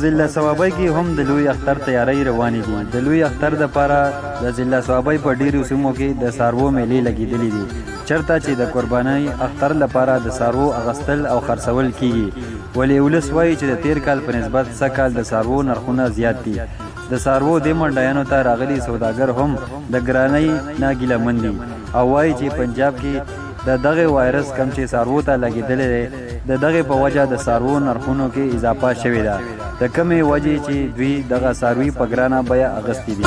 ضلع صوابۍ کې هم د لوی اختر تیاری روانې دي. د لوی اختر دپاره د ضلع صوابۍ په ډیرو سیمو کې د څاروو میلې لګېدلې دي، چېرته چې د قربانۍ اختر لپاره د څاروو اغوستل او خرڅول کیږي. ولې ولس وایي چې د تیر کال په نسبت سږکال د څاروو نرخونه زیات دي. د څاروو دې منډیانو ته راغلي سوداګر هم د ګرانۍ نه ګیلهمن دي او وایي چې پنجاب کې د دغه وایرس کم چې څاروو ته لګېدلی دی، د دغې په وجه د څاروو نرخونو کې اضافه شوې ده، د کمې وجې چې دوی دغه څاروي په ګرانه بیه اخیستي دي.